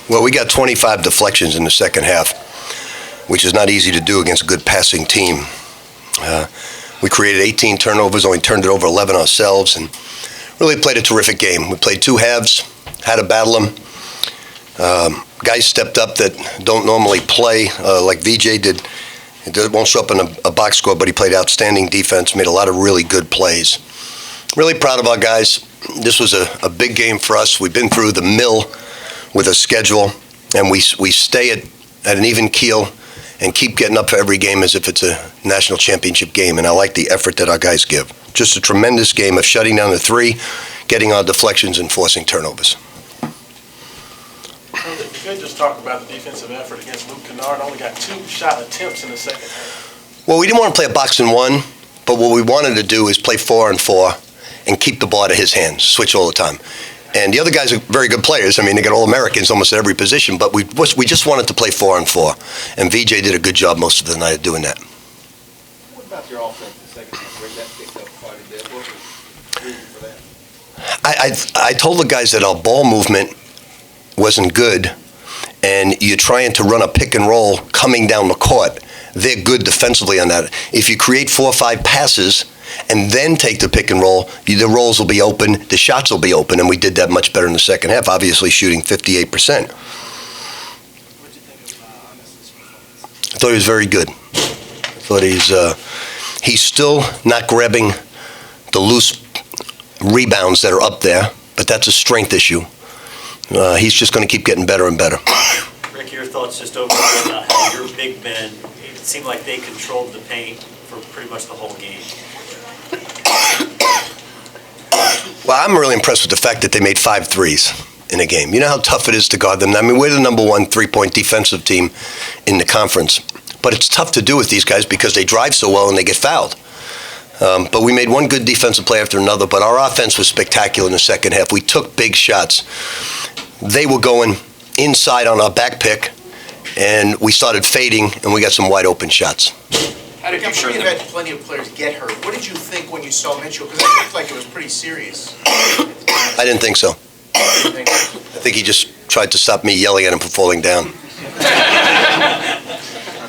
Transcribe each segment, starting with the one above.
Well, we got 25 deflections in the second half, which is not easy to do against a good passing team. We created 18 turnovers, only turned it over 11 ourselves, and really played a terrific game. We played two halves, had to battle them. Guys stepped up that don't normally play, like VJ did. It won't show up in a box score, but he played outstanding defense, made a lot of really good plays. Really proud of our guys. This was a big game for us. We've been through the mill with a schedule, and we stay at an even keel and keep getting up for every game as if it's a national championship game, and I like the effort that our guys give. Just a tremendous game of shutting down the three, getting our deflections, and forcing turnovers. You could just talk about the defensive effort against Luke Kennard. Only got 2 shot attempts in the second half. Well, we didn't want to play a box and one, but what we wanted to do is play 4-on-4 and keep the ball to his hands, switch all the time. And the other guys are very good players. I mean, they got All-Americans almost at every position, but we just wanted to play 4-on-4. And VJ did a good job most of the night of doing that. What about your offense in the second half? Where that picked up quite a bit? What was the reason for that? I told the guys that our ball movement wasn't good, and you're trying to run a pick and roll coming down the court. They're good defensively on that. If you create 4 or 5 passes and then take the pick and roll, the rolls will be open, the shots will be open, and we did that much better in the second half, obviously shooting 58%. What did you think of Honest's performance? I thought he was very good. I thought he's still not grabbing the loose rebounds that are up there, but that's a strength issue. He's just going to keep getting better and better. Rick, your thoughts just overall about how your big men, it seemed like they controlled the paint for pretty much the whole game. Well, I'm really impressed with the fact that they made 5 threes in a game. You know how tough it is to guard them? I mean, we're the number 1 3-point defensive team in the conference. But it's tough to do with these guys because they drive so well and they get fouled. But we made one good defensive play after another, but our offense was spectacular in the second half. We took big shots. They were going inside on our back pick, and we started fading, and we got some wide open shots. How did you had plenty of players get hurt? What did you think when you saw Mitchell? Because it looked like it was pretty serious. I didn't think so. I think he just tried to stop me yelling at him for falling down.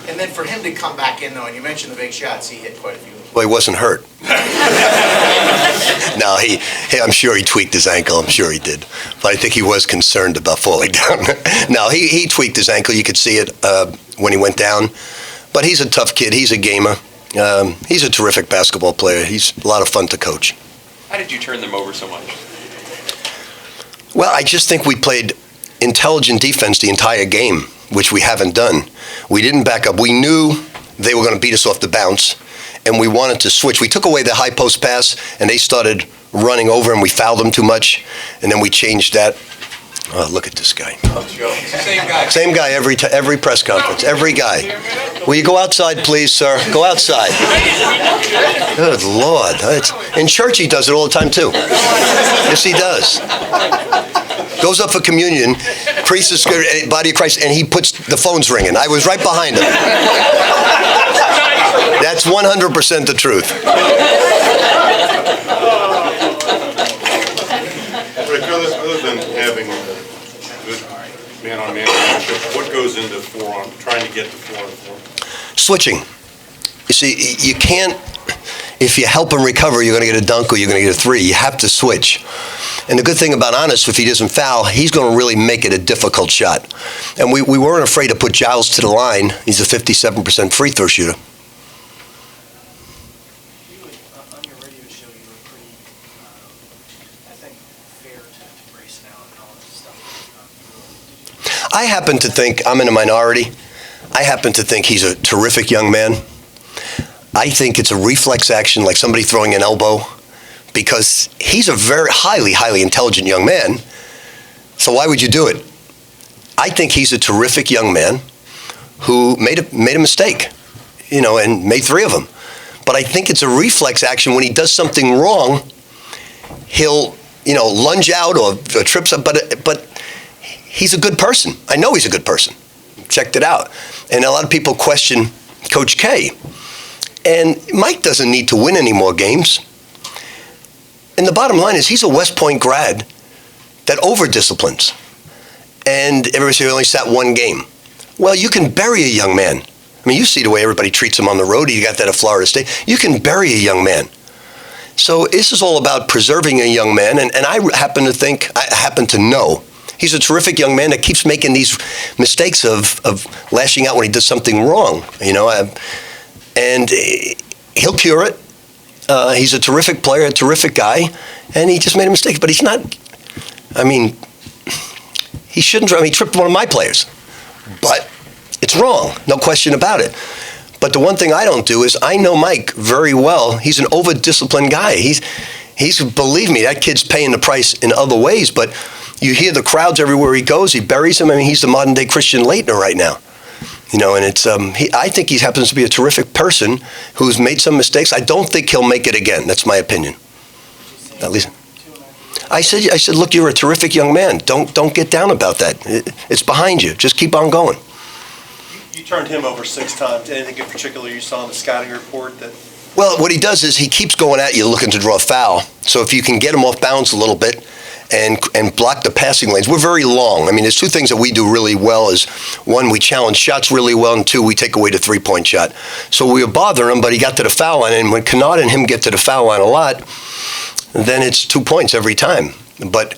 And then for him to come back in, though, and you mentioned the big shots, he hit quite a few. Well, he wasn't hurt. No, I'm sure he tweaked his ankle. I'm sure he did. But I think he was concerned about falling down. No, he tweaked his ankle. You could see it when he went down. But he's a tough kid. He's a gamer. He's a terrific basketball player. He's a lot of fun to coach. How did you turn them over so much? Well, I just think we played intelligent defense the entire game, which we haven't done. We didn't back up. We knew they were going to beat us off the bounce, and we wanted to switch. We took away the high post pass, and they started running over, and we fouled them too much, and then we changed that. Oh, look at this guy. Same guy. Same guy every press conference, every guy. Will you go outside, please, sir? Go outside. Good Lord. In church, he does it all the time, too. Yes, he does. Goes up for communion, priest is good, body of Christ, and he puts the phones ringing. I was right behind him. That's 100% the truth. Rick, other than having a good man-on-man relationship, what goes into trying to get to 4-on-4? Switching. You see, you can't, if you help him recover, you're going to get a dunk or you're going to get a 3. You have to switch. And the good thing about Honest, if he doesn't foul, he's going to really make it a difficult shot. And we weren't afraid to put Giles to the line. He's a 57% free throw shooter. On your radio show, you were pretty, I think, fair to Grayson Allen and all this stuff. I happen to think, I'm in a minority, I happen to think he's a terrific young man. I think it's a reflex action like somebody throwing an elbow, because he's a very highly intelligent young man. So why would you do it? I think he's a terrific young man who made a mistake, and made 3 of them. But I think it's a reflex action. When he does something wrong, he'll, lunge out or trips up. But he's a good person. I know he's a good person. Checked it out. And a lot of people question Coach K. And Mike doesn't need to win any more games. And the bottom line is he's a West Point grad that over-disciplines. and everybody said he only sat one game. Well, you can bury a young man. I mean, you see the way everybody treats him on the road. You got that at Florida State. You can bury a young man. So this is all about preserving a young man, and I happen to know he's a terrific young man that keeps making these mistakes of lashing out when he does something wrong, and he'll cure it. He's a terrific player, a terrific guy, and he just made a mistake. But he's not, he shouldn't, he tripped one of my players. But it's wrong, no question about it. But the one thing I don't do is I know Mike very well. He's an over-disciplined guy. He's believe me, that kid's paying the price in other ways, but you hear the crowds everywhere he goes. He buries them. I mean, he's the modern-day Christian Laettner right now. And it's I think he happens to be a terrific person who's made some mistakes. I don't think he'll make it again. That's my opinion. At least I said, look, you're a terrific young man. Don't get down about that. It's behind you. Just keep on going. You turned him over 6 times. Anything in particular you saw in the scouting report that? Well, what he does is he keeps going at you looking to draw a foul. So if you can get him off balance a little bit and block the passing lanes. We're very long. I mean, there's 2 things that we do really well is, 1, we challenge shots really well, and 2, we take away the 3-point shot. So we were bothering him, but he got to the foul line, and when Kennard and him get to the foul line a lot, then it's 2 points every time. But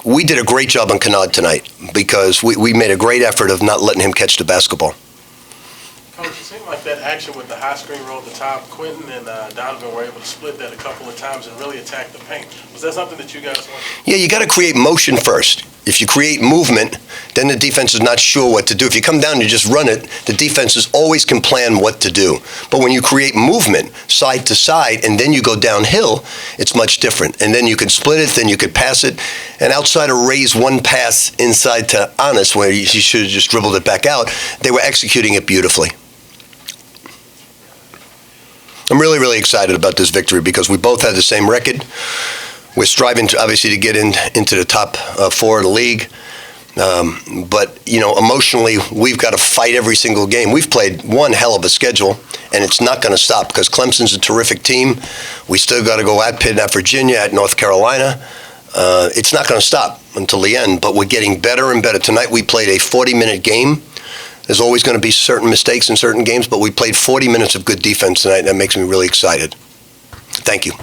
we did a great job on Kennard tonight because we made a great effort of not letting him catch the basketball. Coach, it seemed like that action with the high screen roll at the top, Quentin and Donovan were able to split that a couple of times and really attack the paint. Was that something that you guys wanted? Yeah, you got to create motion first. If you create movement, then the defense is not sure what to do. If you come down and you just run it, the defenses always can plan what to do. But when you create movement side to side and then you go downhill, it's much different. And then you can split it, then you could pass it. And outside of Ray's one pass inside to Anis, where he should have just dribbled it back out, they were executing it beautifully. I'm really, really excited about this victory because we both had the same record. We're striving to obviously to get into the top 4 of the league. But, emotionally, we've got to fight every single game. We've played one hell of a schedule, and it's not going to stop because Clemson's a terrific team. We still got to go at Pitt, at Virginia, at North Carolina. It's not going to stop until the end, but we're getting better and better. Tonight we played a 40-minute game. There's always going to be certain mistakes in certain games, but we played 40 minutes of good defense tonight, and that makes me really excited. Thank you.